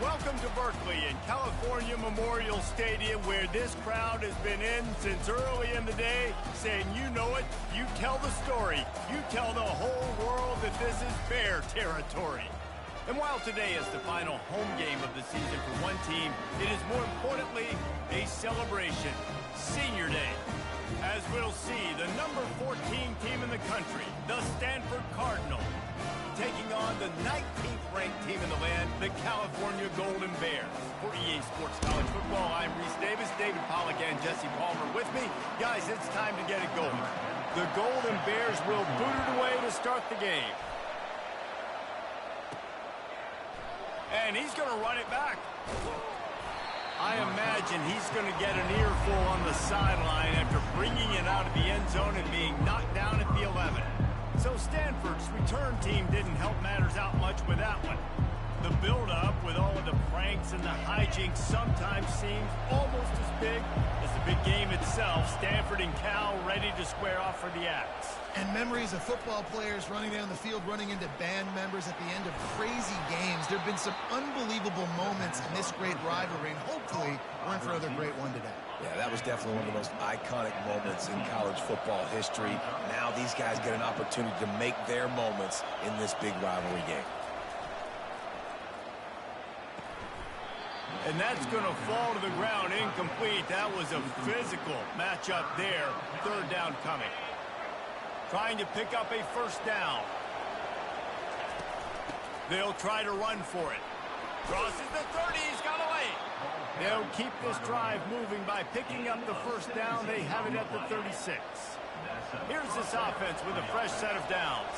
Welcome to Berkeley in California Memorial Stadium, where this crowd has been in since early in the day, saying you know it, you tell the story, you tell the whole world that this is Bear territory. And while today is the final home game of the season for one team, it is more importantly a celebration, Senior Day. As we'll see, the number 14 team in the country, the Stanford Cardinal, taking on the 19th ranked team in the land, the California Golden Bears. For EA Sports College Football, I'm Reese Davis, David Pollack and Jesse Palmer with me. Guys, it's time to get it going. The Golden Bears will boot it away to start the game. And he's going to run it back. I imagine he's going to get an earful on the sideline after bringing it out of the end zone and being knocked down at the 11. So Stanford's return team didn't help matters out much with that one. The build-up with all of the pranks and the hijinks sometimes seems almost as big as the big game itself. Stanford and Cal ready to square off for the Axe. And memories of football players running down the field, running into band members at the end of crazy games. There have been some unbelievable moments in this great rivalry, and hopefully we're in for another great one today. Yeah, that was definitely one of the most iconic moments in college football history. Now these guys get an opportunity to make their moments in this big rivalry game. And that's going to fall to the ground incomplete. That was a physical matchup there. Third down coming. Trying to pick up a first down. They'll try to run for it. Crosses the 30. He's got away. They'll keep this drive moving by picking up the first down. They have it at the 36. Here's this offense with a fresh set of downs.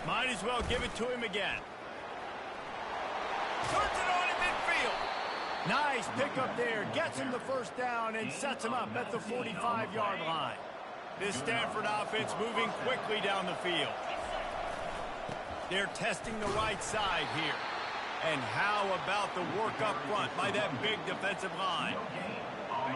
Might as well give it to him again. Turns it on in midfield. Nice pickup there. Gets him the first down and sets him up at the 45-yard line. This Stanford offense moving quickly down the field. They're testing the right side here. And how about the work up front by that big defensive line?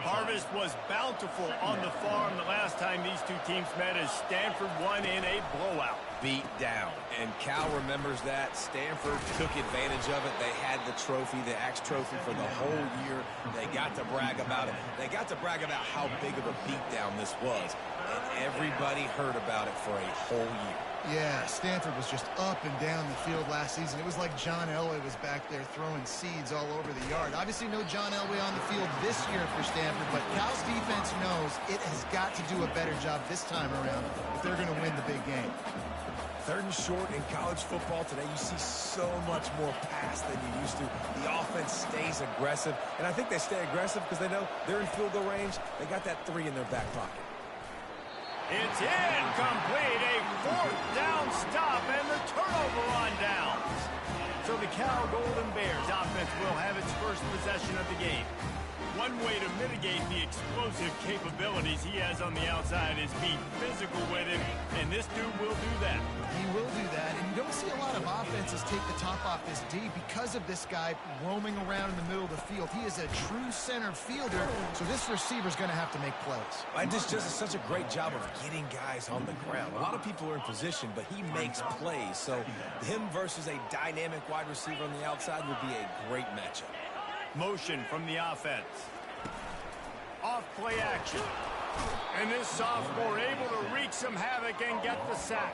Harvest was bountiful on the farm the last time these two teams met as Stanford won in a blowout. Beat down. And Cal remembers that. Stanford took advantage of it. They had the trophy, the Axe Trophy for the whole year. They got to brag about it. They got to brag about how big of a beatdown this was. And everybody heard about it for a whole year. Yeah, Stanford was just up and down the field last season. It was like John Elway was back there throwing seeds all over the yard. Obviously, no John Elway on the field this year for Stanford, but Cal's defense knows it has got to do a better job this time around if they're going to win the big game. Third and short in college football today, you see so much more pass than you used to. The offense stays aggressive, and I think they stay aggressive because they know they're in field goal range. They got that 3 in their back pocket. It's incomplete, a fourth down stop, and the turnover on downs. So the Cal Golden Bears offense will have its first possession of the game. One way to mitigate the explosive capabilities he has on the outside is be physical with him, and this dude will do that. He will do that, and you don't see a lot of offenses take the top off this D because of this guy roaming around in the middle of the field. He is a true center fielder, so this receiver's going to have to make plays. And this just is such a great job of getting guys on the ground. A lot of people are in position, but he makes plays, so him versus a dynamic wide receiver on the outside would be a great matchup. Motion from the offense. Off play action. And this sophomore able to wreak some havoc and get the sack.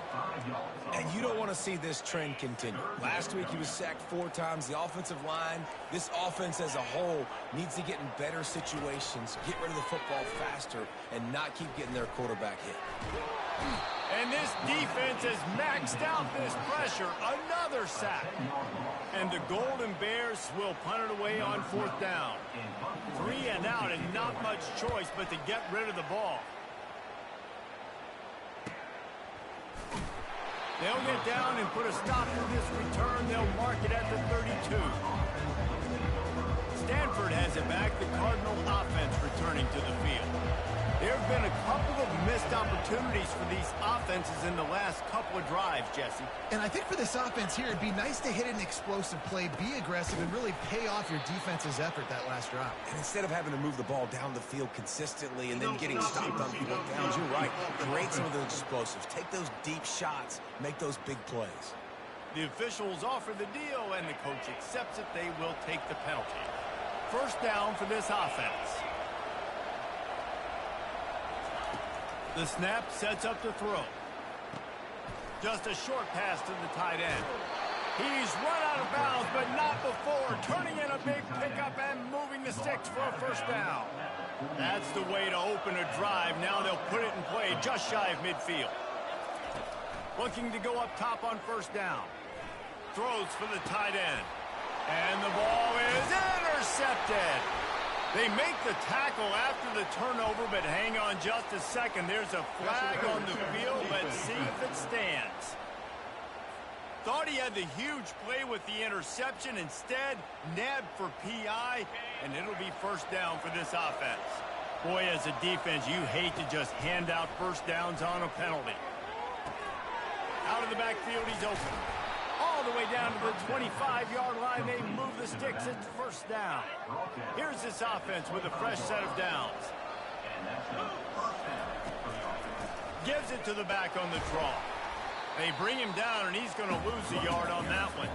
And you don't want to see this trend continue. Last week he was sacked 4 times. The offensive line, this offense as a whole, needs to get in better situations, get rid of the football faster, and not keep getting their quarterback hit. And this defense has maxed out this pressure. Another sack. And the Golden Bears will punt it away on 4th down. 3 and out and not much choice but to get rid of the ball. They'll get down and put a stop to this return. They'll mark it at the 32. Stanford has it back. The Cardinal offense returning to the field. There have been a couple of missed opportunities for these offenses in the last couple of drives, Jesse. And I think for this offense here, it'd be nice to hit an explosive play, be aggressive, and really pay off your defense's effort that last drive. And instead of having to move the ball down the field consistently and then getting stopped on fourth downs, you're right. Create some of those explosives. Take those deep shots. Make those big plays. The officials offer the deal, and the coach accepts it. They will take the penalty. First down for this offense. The snap sets up the throw. Just a short pass to the tight end. He's run out of bounds, but not before turning in a big pickup and moving the sticks for a first down. That's the way to open a drive. Now they'll put it in play just shy of midfield. Looking to go up top on first down. Throws for the tight end. And the ball is intercepted. They make the tackle after the turnover, but hang on just a second. There's a flag on the field. Let's see if it stands. Thought he had the huge play with the interception. Instead, nabbed for PI, and it'll be first down for this offense. Boy, as a defense, you hate to just hand out first downs on a penalty. Out of the backfield, he's open. All the way down to the 25-yard line. They move the sticks. It's first down. Here's this offense with a fresh set of downs. Gives it to the back on the draw. They bring him down, and he's going to lose a yard on that one.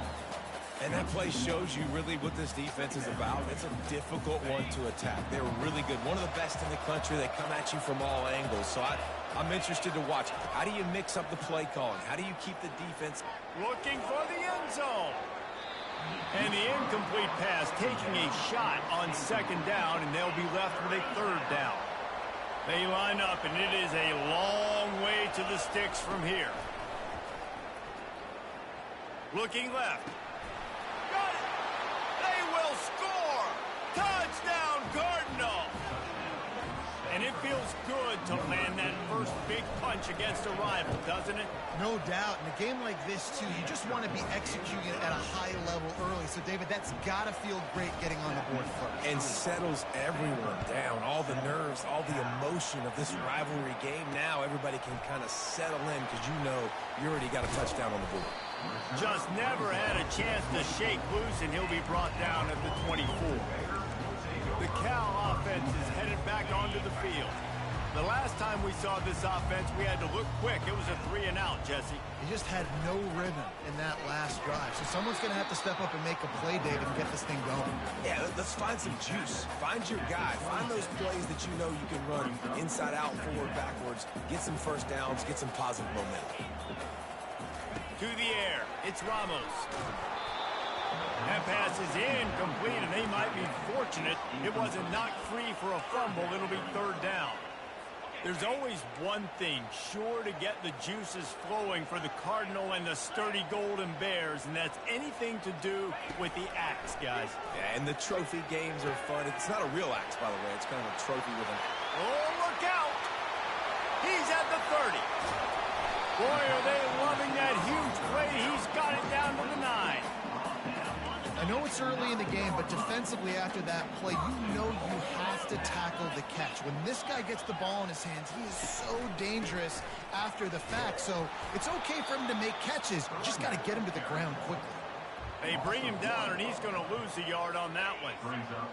And that play shows you really what this defense is about. It's a difficult one to attack. They're really good. One of the best in the country. They come at you from all angles. So I'm interested to watch. How do you mix up the play calling? How do you keep the defense? Looking for the end zone. And the incomplete pass taking a shot on second down, and they'll be left with a third down. They line up, and it is a long way to the sticks from here. Looking left. Got it! They will score! Touchdown, Cardinal! And it feels good to land that first big punch against a rival, doesn't it? No doubt. In a game like this, too, you just want to be executing at a high level early. So, David, that's got to feel great getting on the board first. And settles everyone down. All the nerves, all the emotion of this rivalry game. Now everybody can kind of settle in because you know you already got a touchdown on the board. Just never had a chance to shake loose, and he'll be brought down at the 24. The Cal offense is headed back onto the field. The last time we saw this offense, we had to look quick. It was a 3-and-out, Jesse. He just had no rhythm in that last drive. So someone's going to have to step up and make a play, David, and get this thing going. Yeah, let's find some juice. Find your guy. Find those plays that you know you can run inside out, forward, backwards. Get some first downs. Get some positive momentum. To the air. It's Ramos. That pass is incomplete, and they might be fortunate it wasn't knocked free for a fumble. It'll be third down. There's always one thing sure to get the juices flowing for the Cardinal and the sturdy Golden Bears, and that's anything to do with the axe, guys. Yeah, and the trophy games are fun. It's not a real axe, by the way. It's kind of a trophy with an... Oh, look out! He's at the 30. Boy, are they loving that huge play. He's got it down to the 9. I know it's early in the game, but defensively after that play, you know you have to tackle the catch. When this guy gets the ball in his hands, he is so dangerous after the fact. So it's okay for him to make catches. You just got to get him to the ground quickly. They bring him down, and he's going to lose a yard on that one.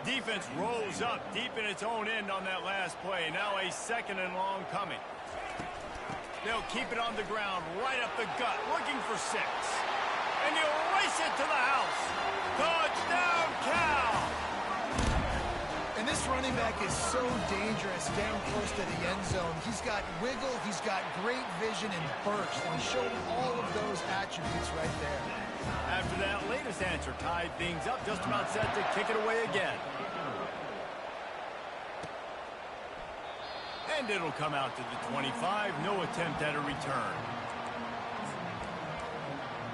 Defense rolls up deep in its own end on that last play. Now a second and long coming. They'll keep it on the ground, right up the gut, looking for 6. And he'll race it to the house. Touchdown, Cal! And this running back is so dangerous down close to the end zone. He's got wiggle, he's got great vision and burst, and he showed all of those attributes right there. After that latest answer tied things up, just about set to kick it away again. And it'll come out to the 25. No attempt at a return.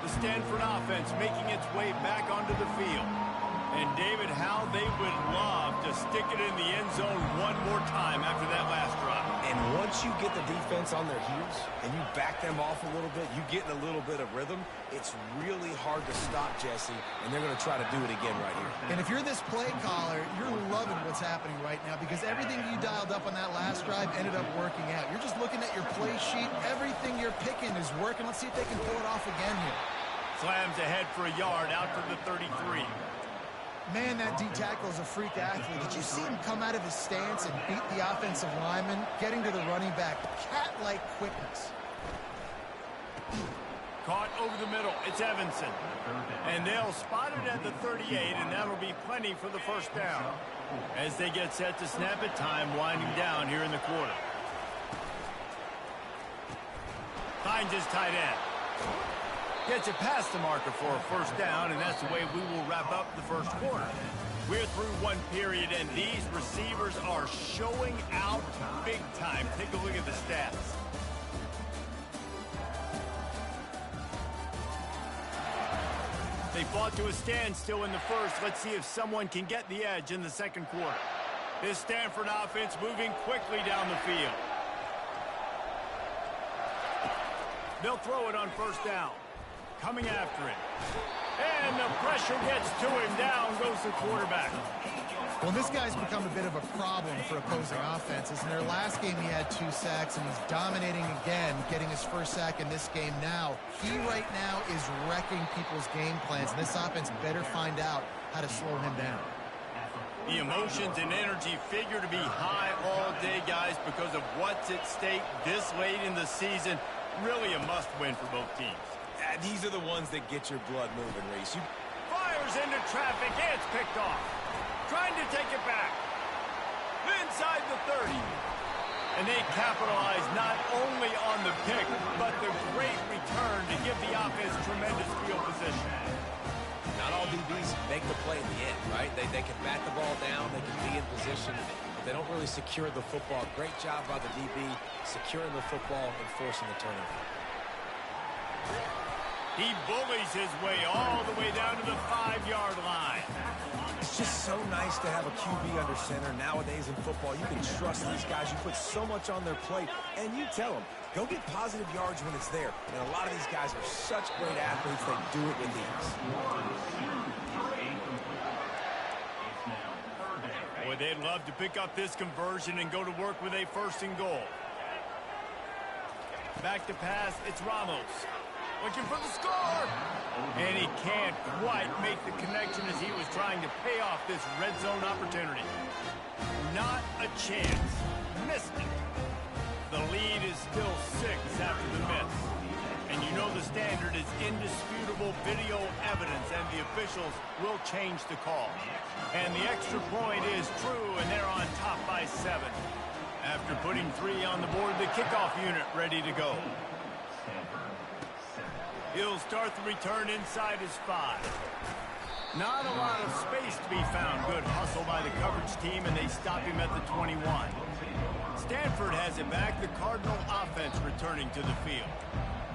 The Stanford offense making its way back onto the field. And, David, how they would love to stick it in the end zone one more time after that last drive. And once you get the defense on their heels and you back them off a little bit, you get in a little bit of rhythm, it's really hard to stop, Jesse, and they're going to try to do it again right here. And if you're this play caller, you're loving what's happening right now because everything you dialed up on that last drive ended up working out. You're just looking at your play sheet. Everything you're picking is working. Let's see if they can pull it off again here. Slams ahead for a yard out to the 33. Man, that D tackle is a freak athlete. Did you see him come out of his stance and beat the offensive lineman, getting to the running back? Cat-like quickness. Caught over the middle. It's Evanson. And they'll spot it at the 38, and that'll be plenty for the first down. As they get set to snap it, time winding down here in the quarter. Finds his tight end. Gets it past the marker for a first down, and that's the way we will wrap up the first quarter. We're through one period, and these receivers are showing out big time. Take a look at the stats. They fought to a standstill in the first. Let's see if someone can get the edge in the second quarter. This Stanford offense moving quickly down the field. They'll throw it on first down. Coming after it. And the pressure gets to him. Down goes the quarterback. Well, this guy's become a bit of a problem for opposing offenses. In their last game, he had 2 sacks, and he's dominating again, getting his first sack in this game now. He right now is wrecking people's game plans, and this offense better find out how to slow him down. The emotions and energy figure to be high all day, guys, because of what's at stake this late in the season. Really a must-win for both teams. These are the ones that get your blood moving, Reese. Fires into traffic. It's picked off. Trying to take it back. Inside the 30. And they capitalize not only on the pick, but the great return to give the offense tremendous field position. Not all DBs make the play in the end, right? They can bat the ball down, they can be in position, but they don't really secure the football. Great job by the DB securing the football and forcing the turnover. He bullies his way all the way down to the 5-yard line. It's just so nice to have a QB under center. Nowadays in football, you can trust these guys. You put so much on their plate, and you tell them, go get positive yards when it's there. And a lot of these guys are such great athletes, they do it with ease. Boy, they'd love to pick up this conversion and go to work with a 1st and goal. Back to pass, it's Ramos. Looking for the score. And he can't quite make the connection as he was trying to pay off this red zone opportunity. Not a chance. Missed it. The lead is still 6 after the miss. And you know the standard is indisputable video evidence, and the officials will change the call. And the extra point is true, and they're on top by 7. After putting 3 on the board, the kickoff unit ready to go. He'll start the return inside his 5. Not a lot of space to be found. Good hustle by the coverage team, and they stop him at the 21. Stanford has it back. The Cardinal offense returning to the field.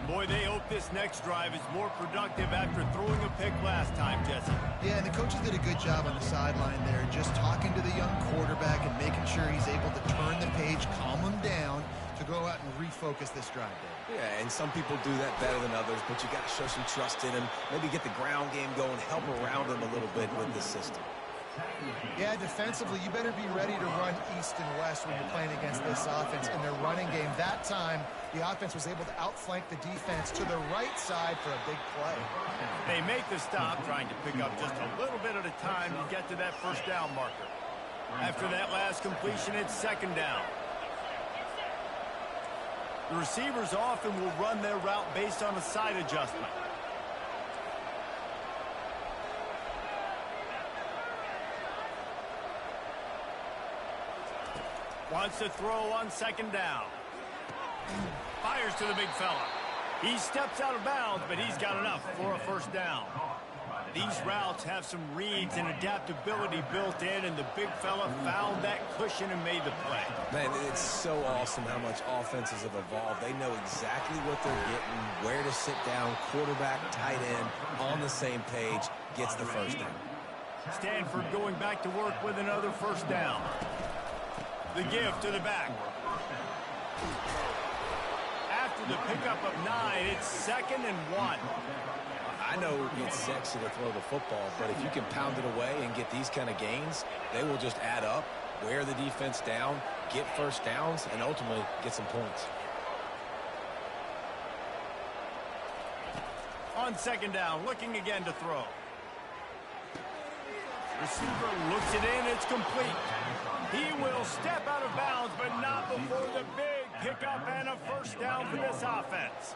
Boy, they hope this next drive is more productive after throwing a pick last time, Jesse. Yeah, and the coaches did a good job on the sideline there, just talking to the young quarterback and making sure he's able to turn the page, calm him down, to go out and refocus this drive there. Yeah, and some people do that better than others, but you got to show some trust in him. Maybe get the ground game going, help around him a little bit with this system. Yeah, defensively, you better be ready to run east and west when you're playing against this offense in their running game. That time, the offense was able to outflank the defense to the right side for a big play. They make the stop, trying to pick up just a little bit at a time to get to that first down marker. After that last completion, it's 2nd down. The receivers often will run their route based on a side adjustment. Wants to throw on 2nd down. Fires to the big fella. He steps out of bounds, but he's got enough for a first down. These routes have some reads and adaptability built in, and the big fella found that cushion and made the play. Man, it's so awesome how much offenses have evolved. They know exactly what they're getting, where to sit down, quarterback, tight end, on the same page, gets the first down. Stanford going back to work with another first down. The give to the back. After the pickup of 9, it's 2nd and 1. I know it's sexy to throw the football, but if you can pound it away and get these kind of gains, they will just add up, wear the defense down, get first downs, and ultimately get some points. On 2nd down, looking again to throw. Receiver looks it in, it's complete. He will step out of bounds, but not before the big pickup and a first down for this offense.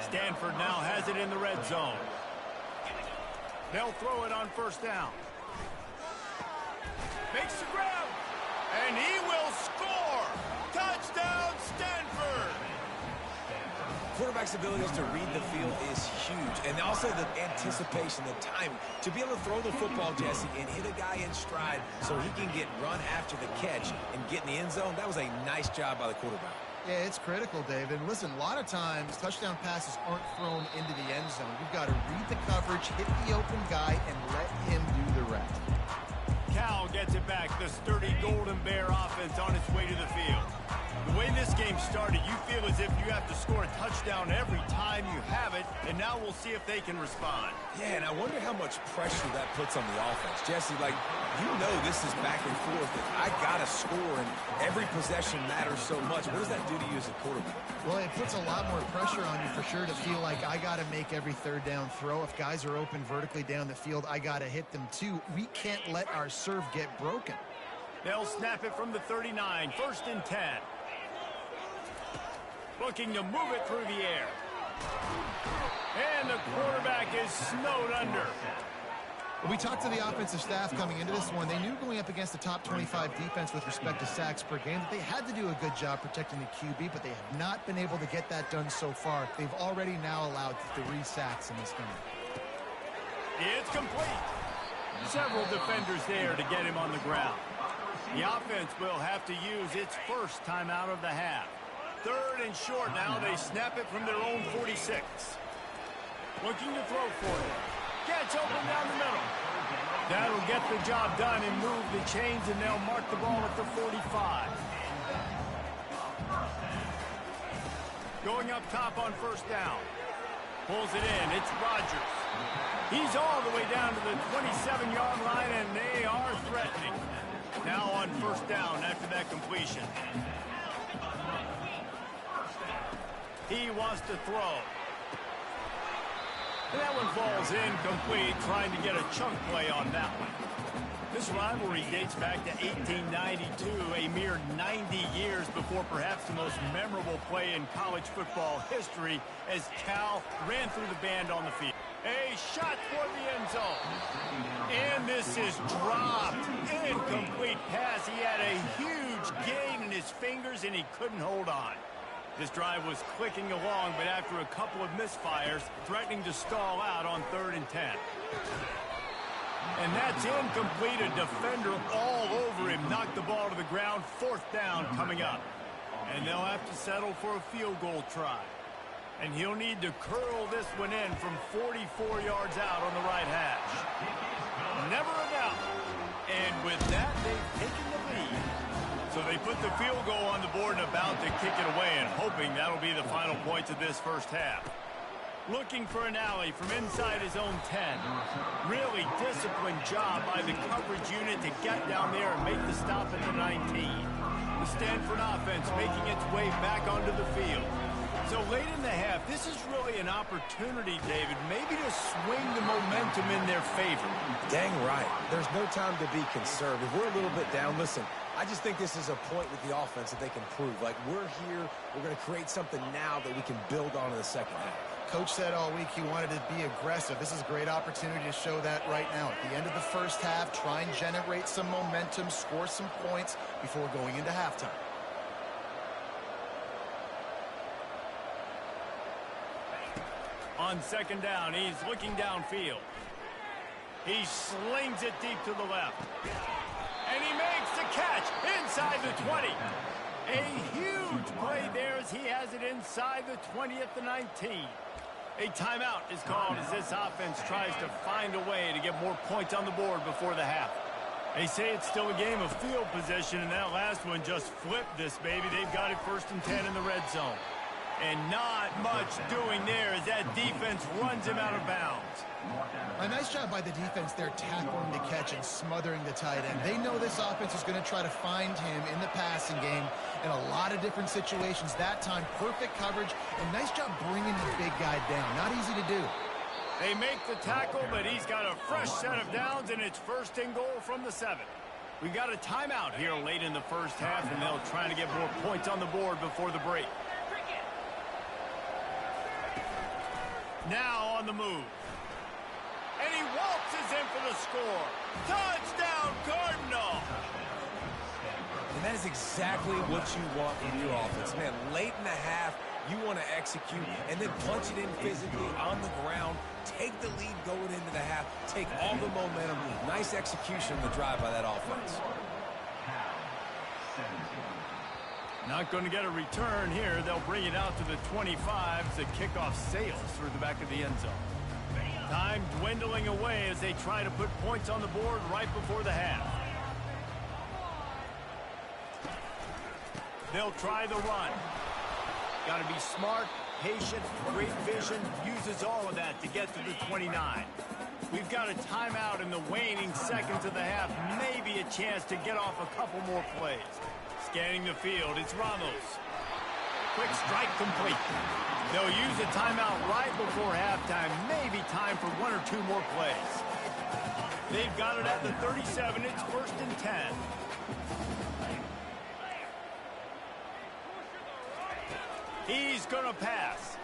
Stanford now has it in the red zone. They'll throw it on first down. Makes the grab, and he will score. Touchdown, Stanford. Quarterback's abilities to read the field is huge, and also the anticipation, the time to be able to throw the football, Jesse, and hit a guy in stride so he can get run after the catch and get in the end zone. That was a nice job by the quarterback. Yeah, it's critical, David. Listen, a lot of times touchdown passes aren't thrown into the end zone. You've got to read the coverage, hit the open guy, and let him do the rest. Cal gets it back. The sturdy Golden Bear offense on its way to the field. The way this game started, you feel as if you have to score a touchdown every time you have it, and now we'll see if they can respond. Yeah, and I wonder how much pressure that puts on the offense. Jesse, like, you know this is back and forth. I got to score, and every possession matters so much. What does that do to you as a quarterback? Well, it puts a lot more pressure on you for sure to feel like I got to make every third down throw. If guys are open vertically down the field, I got to hit them too. We can't let our serve get broken. They'll snap it from the 39, 1st and 10. Looking to move it through the air. And the quarterback is snowed under. We talked to the offensive staff coming into this one. They knew going up against the top 25 defense with respect to sacks per game that they had to do a good job protecting the QB, but they have not been able to get that done so far. They've already now allowed 3 sacks in this game. It's complete. Several defenders there to get him on the ground. The offense will have to use its first timeout of the half. 3rd and short now. They snap it from their own 46. Looking to throw for it. Gets open down the middle. That'll get the job done and move the chains, and they'll mark the ball at the 45. Going up top on first down. Pulls it in. It's Rodgers. He's all the way down to the 27-yard line, and they are threatening. Now on first down after that completion. He wants to throw. And that one falls incomplete, trying to get a chunk play on that one. This rivalry dates back to 1892, a mere 90 years before perhaps the most memorable play in college football history as Cal ran through the band on the field. A shot for the end zone. And this is dropped. Incomplete pass. He had a huge gain in his fingers, and he couldn't hold on. This drive was clicking along, but after a couple of misfires, threatening to stall out on 3rd and 10. And that's incomplete. A defender all over him. Knocked the ball to the ground. 4th down coming up. And they'll have to settle for a field goal try. And he'll need to curl this one in from 44 yards out on the right hash. Never a doubt. And with that, they've taken the lead. So they put the field goal on the board and about to kick it away, and hoping that'll be the final points of this first half. Looking for an alley from inside his own 10. Really disciplined job by the coverage unit to get down there and make the stop at the 19. The Stanford offense making its way back onto the field. So late in the half, this is really an opportunity, David, maybe to swing the momentum in their favor. Dang right. There's no time to be conservative. We're a little bit down. Listen, I just think this is a point with the offense that they can prove. Like, we're here, we're going to create something now that we can build on in the second half. Coach said all week he wanted to be aggressive. This is a great opportunity to show that right now. At the end of the first half, try and generate some momentum, score some points before going into halftime. On 2nd down, he's looking downfield. He slings it deep to the left. And he makes the catch inside the 20. A huge play there as he has it inside the 20 at the 19. A timeout is called as this offense tries to find a way to get more points on the board before the half. They say it's still a game of field position, and that last one just flipped this baby. They've got it 1st and 10 in the red zone. And not much doing there as that defense runs him out of bounds. A nice job by the defense there, tackling the catch and smothering the tight end. They know this offense is going to try to find him in the passing game in a lot of different situations. That time, perfect coverage, and nice job bringing the big guy down. Not easy to do. They make the tackle, but he's got a fresh set of downs, and it's 1st and goal from the 7. We've got a timeout here late in the first half, and they'll try to get more points on the board before the break. Now on the move. And he waltzes in for the score. Touchdown, Cardinal! And that is exactly what you want from your offense. Man, late in the half, you want to execute and then punch it in physically on the ground, take the lead going into the half, take all the momentum. Nice execution of the drive by that offense. Not going to get a return here. They'll bring it out to the 25 as the kickoff sails through the back of the end zone. Time dwindling away as they try to put points on the board right before the half. They'll try the run. Got to be smart, patient, great vision, uses all of that to get to the 29. We've got a timeout in the waning seconds of the half. Maybe a chance to get off a couple more plays. Scanning the field, it's Ramos. Quick strike complete. They'll use a timeout right before halftime. Maybe time for 1 or 2 more plays. They've got it at the 37. It's 1st and 10. He's going to pass.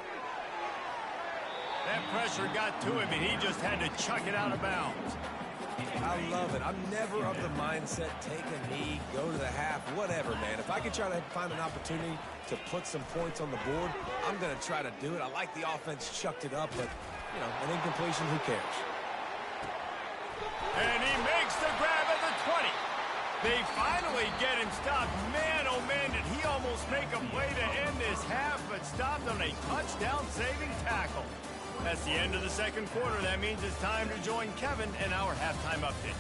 That pressure got to him, and he just had to chuck it out of bounds. I love it. I'm never of the mindset, take a knee, go to the half, whatever, man. If I can try to find an opportunity to put some points on the board, I'm going to try to do it. I like the offense chucked it up, but, you know, an incompletion, who cares? And he makes the grab at the 20. They finally get him stopped. Man, oh man, did he almost make a play to end this half, but stopped on a touchdown-saving tackle. That's the end of the second quarter. That means it's time to join Kevin and our halftime update.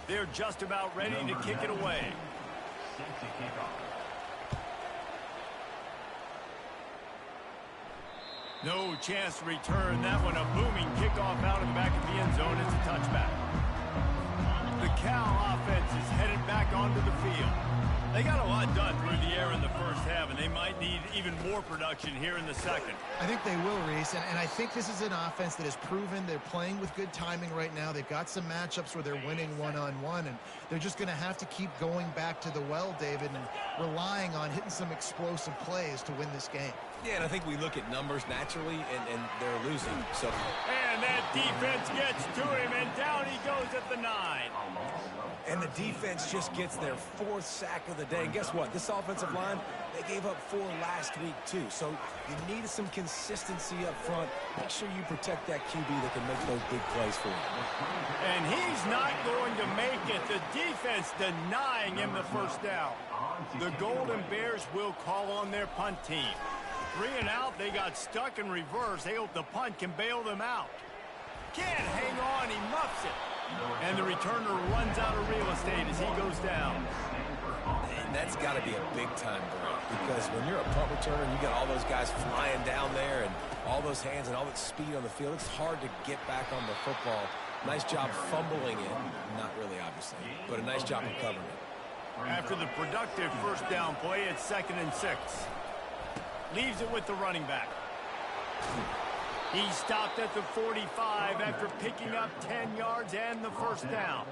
They're just about ready to kick it away. No chance to return that one. A booming kickoff out of the back of the end zone. It's a touchback. The Cal offense is headed back onto the field. They got a lot done through the air in the first half, and they might need even more production here in the second. I think they will, Reese, and I think this is an offense that has proven they're playing with good timing right now. They've got some matchups where they're winning one-on-one, and they're just going to have to keep going back to the well, David, and relying on hitting some explosive plays to win this game. Yeah, and I think we look at numbers naturally, and they're losing. So, and that defense gets to him, and down he goes at the 9. And the defense just gets their 4th sack of the day. And guess what? This offensive line, they gave up 4 last week, too. So you need some consistency up front. Make sure you protect that QB that can make those big plays for you. And he's not going to make it. The defense denying him the first down. The Golden Bears will call on their punt team. 3 and out, they got stuck in reverse. They hope the punt can bail them out. Can't hang on, he muffs it. And the returner runs out of real estate as he goes down. And that's got to be a big-time break, because when you're a punt returner and you got all those guys flying down there and all those hands and all that speed on the field, it's hard to get back on the football. Nice job fumbling it. Not really, obviously, but a nice job of covering it. After the productive first down play, it's 2nd and 6. Leaves it with the running back. He stopped at the 45 after picking up 10 yards and the first down.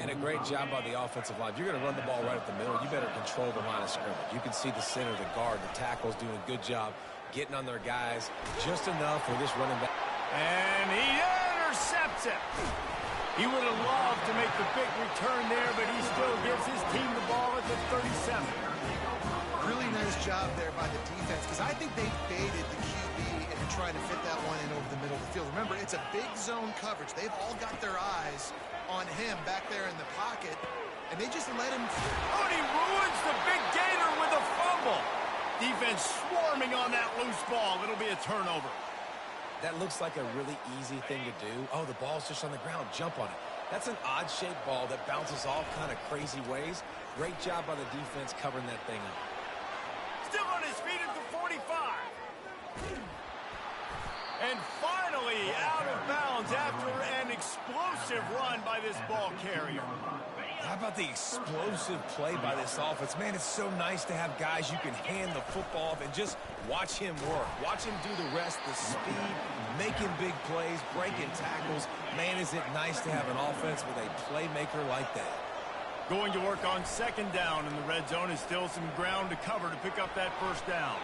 And a great job by the offensive line. If you're going to run the ball right at the middle, you better control the line of scrimmage. You can see the center, the guard, the tackles doing a good job getting on their guys just enough for this running back. And he intercepts it. He would have loved to make the big return there, but he still gives his team the ball at the 37. Really nice job there by the defense, because I think they baited the QB into trying to fit that one in over the middle of the field. Remember, it's a big zone coverage. They've all got their eyes on him back there in the pocket, and they just let him. Oh, and he ruins the big gainer with a fumble. Defense swarming on that loose ball. It'll be a turnover. That looks like a really easy thing to do. Oh, the ball's just on the ground. Jump on it. That's an odd-shaped ball that bounces all kind of crazy ways. Great job by the defense covering that thing up. Still on his feet at the 45. And finally out of bounds after an explosive run by this ball carrier. How about the explosive play by this offense? Man, it's so nice to have guys you can hand the football off and just watch him work. Watch him do the rest, the speed, making big plays, breaking tackles. Man, is it nice to have an offense with a playmaker like that. Going to work on second down in the red zone is still some ground to cover to pick up that first down.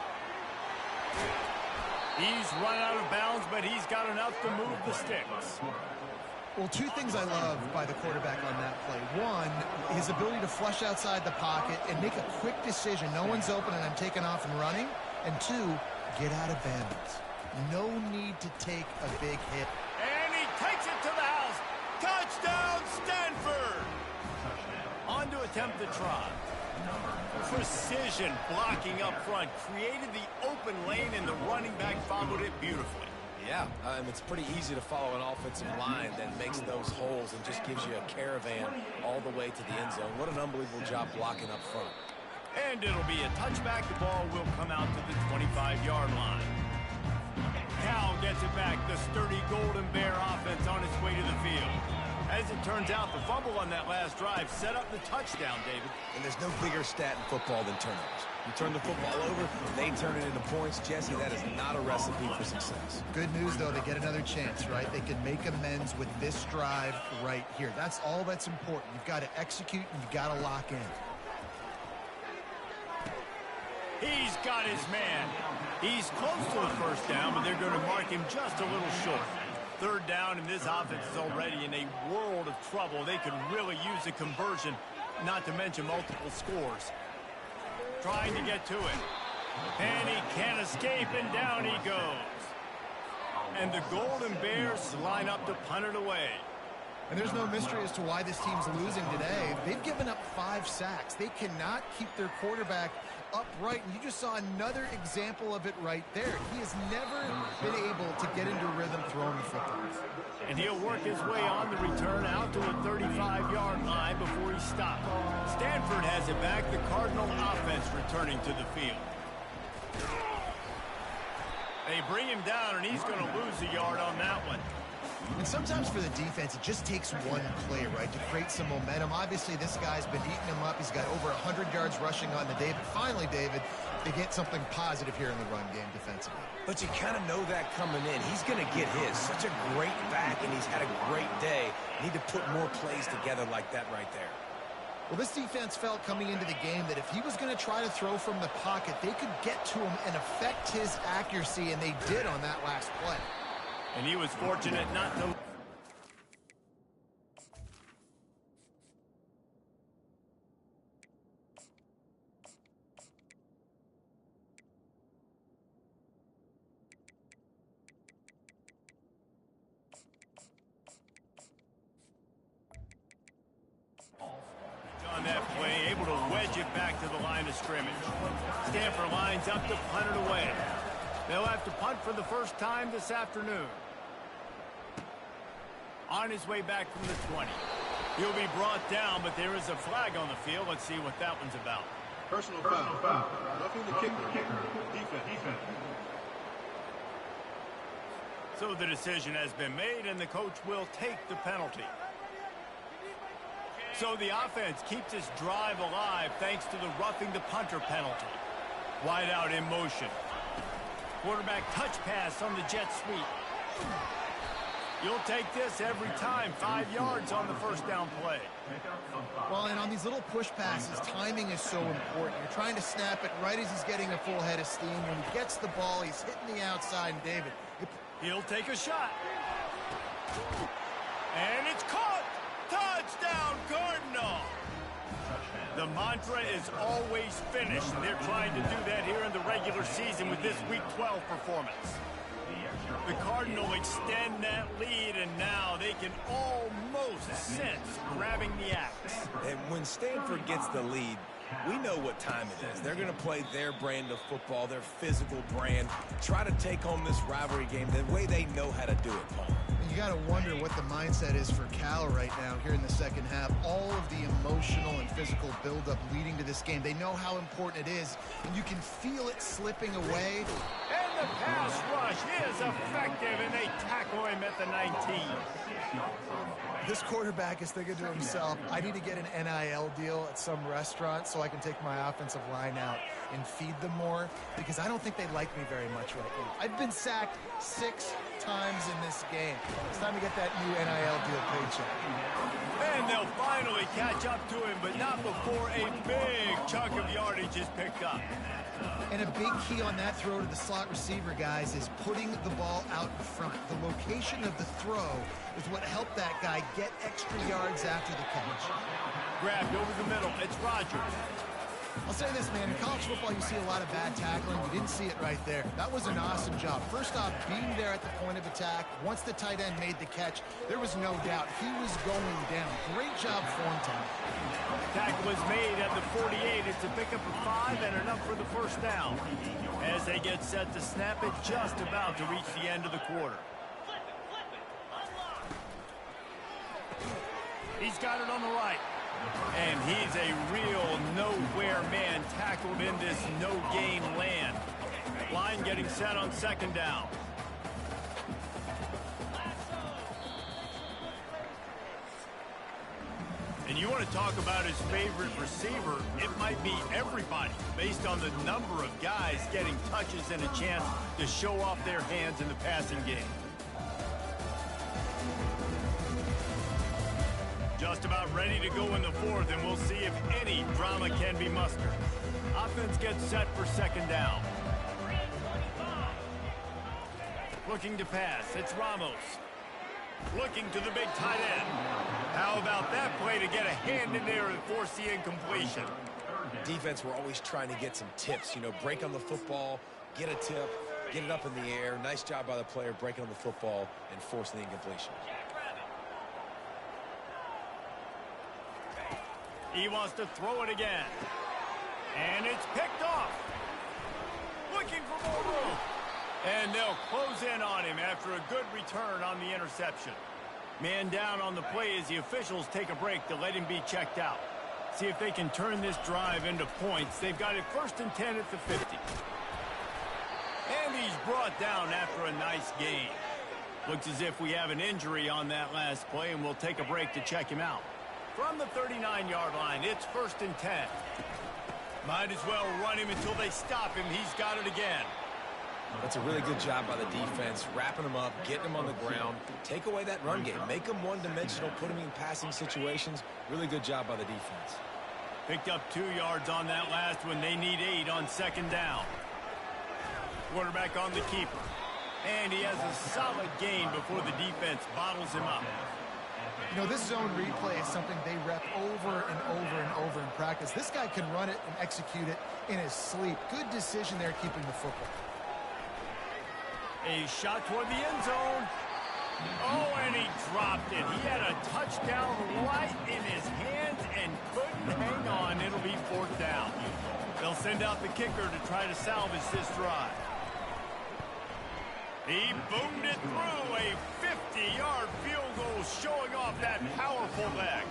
He's run out of bounds, but he's got enough to move the sticks. Well, two things I love by the quarterback on that play. One, his ability to flush outside the pocket and make a quick decision. No one's open and I'm taking off and running. And two, get out of bounds. No need to take a big hit. And he takes it to the house. Touchdown, Stanford! On to attempt the try. Precision blocking up front. Created the open lane and the running back followed it beautifully. Yeah, it's pretty easy to follow an offensive line that makes those holes and just gives you a caravan all the way to the end zone. What an unbelievable job blocking up front. And it'll be a touchback. The ball will come out to the 25-yard line. Cal gets it back. The sturdy Golden Bear offense on its way to the field. As it turns out, the fumble on that last drive set up the touchdown, David. And there's no bigger stat in football than turnovers. You turn the football over, they turn it into points. Jesse, that is not a recipe for success. Good news, though, they get another chance, right? They can make amends with this drive right here. That's all that's important. You've got to execute and you've got to lock in. He's got his man. He's close to the first down, but they're going to mark him just a little short. Third down, and this offense is already in a world of trouble. They could really use a conversion, not to mention multiple scores. Trying to get to it. And he can't escape, and down he goes. And the Golden Bears line up to punt it away. And there's no mystery as to why this team's losing today. They've given up 5 sacks. They cannot keep their quarterback upright, and you just saw another example of it right there. He has never been able to get into rhythm throwing the football. And he'll work his way on the return out to the 35-yard line before he stopped. Stanford has it back. The Cardinal offense returning to the field. They bring him down, and he's going to lose a yard on that one. And sometimes for the defense, it just takes one play, right, to create some momentum. Obviously, this guy's been eating him up. He's got over 100 yards rushing on the day. But finally, David, they get something positive here in the run game defensively. But you kind of know that coming in. He's going to get his. Such a great back, and he's had a great day. Need to put more plays together like that right there. Well, this defense felt coming into the game that if he was going to try to throw from the pocket, they could get to him and affect his accuracy, and they did on that last play. And he was fortunate not to... On that play, able to wedge it back to the line of scrimmage. Stanford lines up to punt it away. They'll have to punt for the first time this afternoon. On his way back from the 20. He'll be brought down, but there is a flag on the field. Let's see what that one's about. Personal foul. Roughing the kicker. Defense. So the decision has been made, and the coach will take the penalty. So the offense keeps its drive alive thanks to the roughing the punter penalty. Wide out in motion. Quarterback touch pass on the jet sweep. You'll take this every time. 5 yards on the first down play. Well, and on these little push passes, timing is so important. You're trying to snap it right as he's getting a full head of steam. When he gets the ball, he's hitting the outside, and David... He'll take a shot. And it's caught. Touchdown, Cardinal. The mantra is always finish, and they're trying to do that here in the regular season with this Week 12 performance. The Cardinal extend that lead, and now they can almost sense grabbing the axe. And when Stanford gets the lead, We know what time it is. They're going to play their brand of football, their physical brand, try to take home this rivalry game the way they know how to do it, Paul. You got to wonder what the mindset is for Cal right now here in the second half. All of the emotional and physical buildup leading to this game. They know how important it is, and you can feel it slipping away. And the pass rush is effective, and they tackle him at the 19. This quarterback is thinking to himself, I need to get an NIL deal at some restaurant so I can take my offensive line out and feed them more, because I don't think they like me very much right now. I've been sacked 6 times in this game. It's time to get that new NIL deal paycheck. And they'll finally catch up to him, but not before a big chunk of yardage is picked up. And a big key on that throw to the slot receiver, guys, is putting the ball out in front. The location of the throw is what helped that guy get extra yards after the catch. Grabbed over the middle. It's Rogers. I'll say this, man. In college football, you see a lot of bad tackling. You didn't see it right there. That was an awesome job. First off, being there at the point of attack. Once the tight end made the catch, there was no doubt he was going down. Great job form time. Tackle was made at the 48. It's a pickup of 5 and enough for the first down. As they get set to snap it, just about to reach the end of the quarter. He's got it on the right. And he's a real nowhere man tackled in this no-gain land. Line getting set on second down. And you want to talk about his favorite receiver, it might be everybody, based on the number of guys getting touches and a chance to show off their hands in the passing game. Just about ready to go in the fourth, and we'll see if any drama can be mustered. Offense gets set for second down. Looking to pass, it's Ramos. Looking to the big tight end. How about that play to get a hand in there and force the incompletion? Defense, we're always trying to get some tips. You know, break on the football, get a tip, get it up in the air. Nice job by the player breaking on the football and forcing the incompletion. He wants to throw it again. And it's picked off. Looking for more room. And they'll close in on him after a good return on the interception. Man down on the play as the officials take a break to let him be checked out. See if they can turn this drive into points. They've got it 1st and 10 at the 50. And he's brought down after a nice gain. Looks as if we have an injury on that last play, and we'll take a break to check him out. From the 39-yard line, it's 1st and 10. Might as well run him until they stop him. He's got it again. That's a really good job by the defense, wrapping him up, getting him on the ground. Take away that run game. Make him one-dimensional, put him in passing situations. Really good job by the defense. Picked up 2 yards on that last one. They need 8 on second down. Quarterback on the keeper. And he has a solid gain before the defense bottles him up. You know, this zone replay is something they rep over and over and over in practice. This guy can run it and execute it in his sleep. Good decision there keeping the football. A shot toward the end zone. Oh, and he dropped it. He had a touchdown right in his hands and couldn't hang on. It'll be 4th down. They'll send out the kicker to try to salvage this drive. He boomed it through. A 50-yard field goal showing off that powerful leg.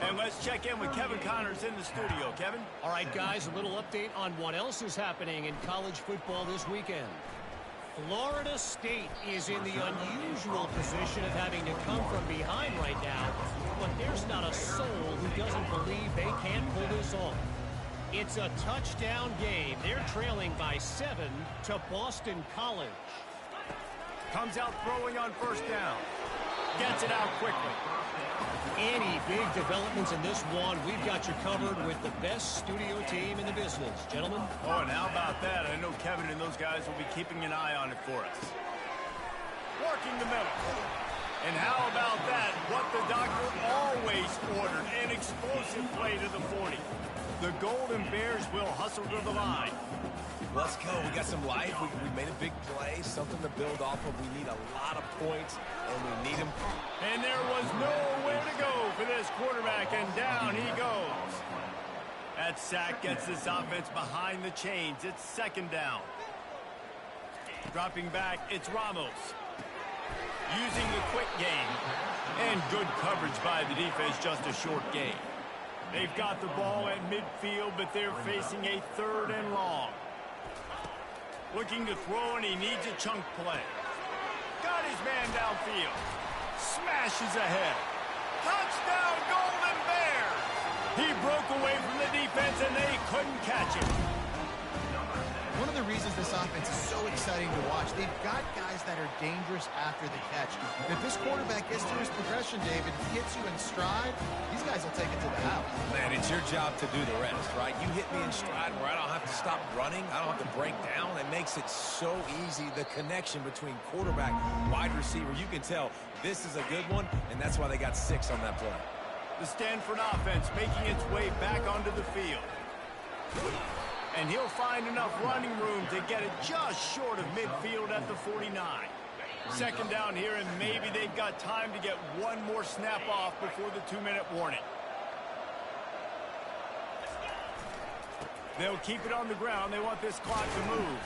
And let's check in with Kevin Connors in the studio. Kevin? All right, guys, a little update on what else is happening in college football this weekend. Florida State is in the unusual position of having to come from behind right now, but there's not a soul who doesn't believe they can't pull this off. It's a touchdown game. They're trailing by 7 to Boston College. Comes out throwing on 1st down. Gets it out quickly. Any big developments in this one, we've got you covered with the best studio team in the business. Gentlemen? Oh, and how about that? I know Kevin and those guys will be keeping an eye on it for us. Working the middle. And how about that? What the doctor always ordered. An explosive play to the 40. The Golden Bears will hustle to the line. Let's go. We got some life. We made a big play, something to build off of. We need a lot of points, and we need them. And there was nowhere to go for this quarterback, and down he goes. That sack gets this offense behind the chains. It's second down. Dropping back, it's Ramos. Using the quick game. And good coverage by the defense, just a short gain. They've got the ball at midfield, but they're facing a 3rd and long. Looking to throw, and he needs a chunk play. Got his man downfield. Smashes ahead. Touchdown, Golden Bears! He broke away from the defense, and they couldn't catch him. One of the reasons this offense is so exciting to watch, they've got guys that are dangerous after the catch. And if this quarterback gets to his progression, David, if he hits you in stride, these guys will take it to the house. Man, it's your job to do the rest, right? You hit me in stride where I don't have to stop running. I don't have to break down. It makes it so easy, the connection between quarterback, wide receiver. You can tell this is a good one, and that's why they got 6 on that play. The Stanford offense making its way back onto the field. And he'll find enough running room to get it just short of midfield at the 49. Second down here, and maybe they've got time to get one more snap off before the 2-minute warning. They'll keep it on the ground. They want this clock to move.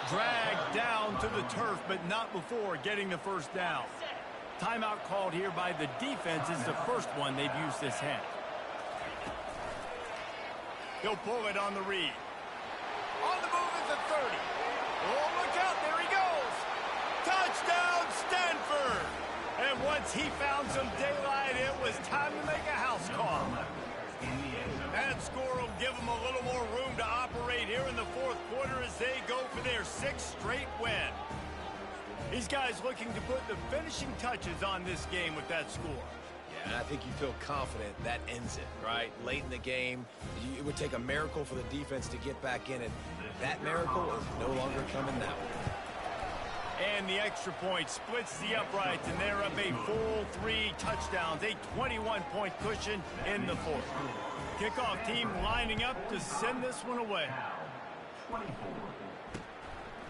Dragged down to the turf, but not before getting the first down. Timeout called here by the defense is the first one they've used this half. He'll pull it on the read. On the move is the 30. Oh, look out. There he goes. Touchdown, Stanford. And once he found some daylight, it was time to make a house call. That score will give them a little more room to operate here in the 4th quarter as they go for their 6th straight win. These guys looking to put the finishing touches on this game with that score. And I think you feel confident that ends it, right? Late in the game, it would take a miracle for the defense to get back in it. That miracle is no longer coming now. And the extra point splits the uprights, and they're up a full 3 touchdowns, a 21-point cushion in the 4th. Kickoff team lining up to send this one away.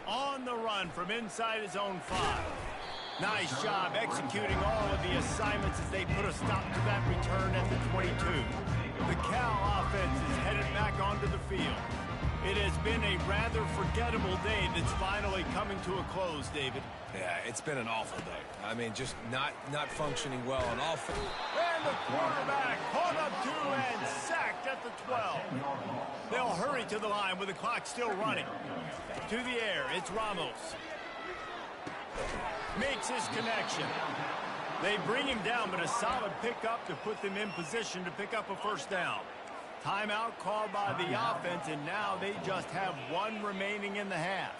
On the run from inside his own 5. Nice job executing all of the assignments as they put a stop to that return at the 22. The Cal offense is headed back onto the field. It has been a rather forgettable day that's finally coming to a close, David. Yeah, it's been an awful day. I mean, just not functioning well on offense. And the quarterback caught up to and sacked at the 12. They'll hurry to the line with the clock still running. To the air, it's Ramos. Makes his connection. They bring him down, but a solid pickup to put them in position to pick up a first down. Timeout called by the offense, and now they just have 1 remaining in the half.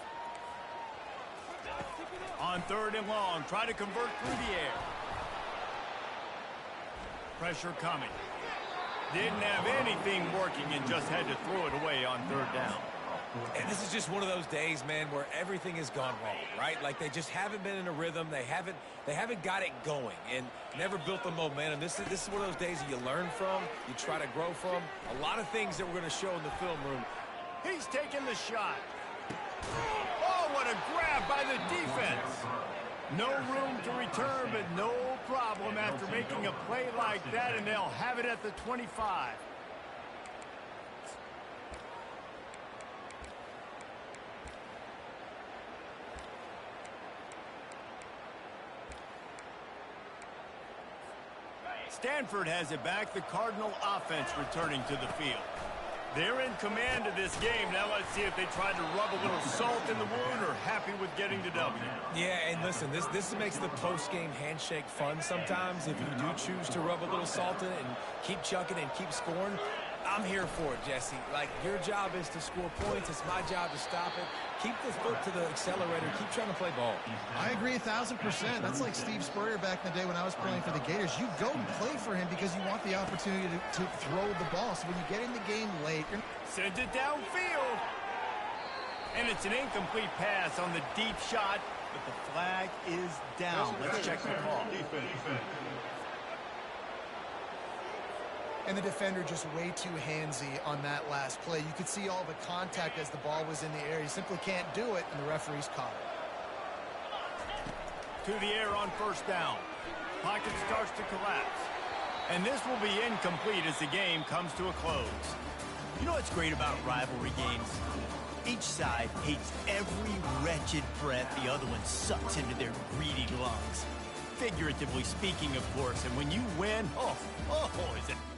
On 3rd and long, try to convert through the air. Pressure coming. Didn't have anything working and just had to throw it away on 3rd down. And this is just one of those days, man, where everything has gone wrong, right? Like they just haven't been in a rhythm. They haven't got it going and never built the momentum. This is one of those days that you learn from, you try to grow from. A lot of things that we're going to show in the film room. He's taking the shot. Oh, what a grab by the defense. No room to return, but no problem after making a play like that, and they'll have it at the 25. Stanford has it back. The Cardinal offense returning to the field. They're in command of this game. Now let's see if they try to rub a little salt in the wound or happy with getting the W. Yeah, and listen, this makes the post-game handshake fun sometimes. If you do choose to rub a little salt in it and keep chucking and keep scoring, I'm here for it, Jesse. Like, your job is to score points. It's my job to stop it. Keep the foot to the accelerator. Keep trying to play ball. I agree 1,000%. That's like Steve Spurrier back in the day when I was playing for the Gators. You go and play for him because you want the opportunity to throw the ball. So when you get in the game late, send it downfield. And it's an incomplete pass on the deep shot, but the flag is down. Let's check the call. And the defender just way too handsy on that last play. You could see all the contact as the ball was in the air. He simply can't do it, and the referee's caught it. To the air on first down. Pocket starts to collapse. And this will be incomplete as the game comes to a close. You know what's great about rivalry games? Each side hates every wretched breath the other one sucks into their greedy lungs. Figuratively speaking, of course, and when you win, is it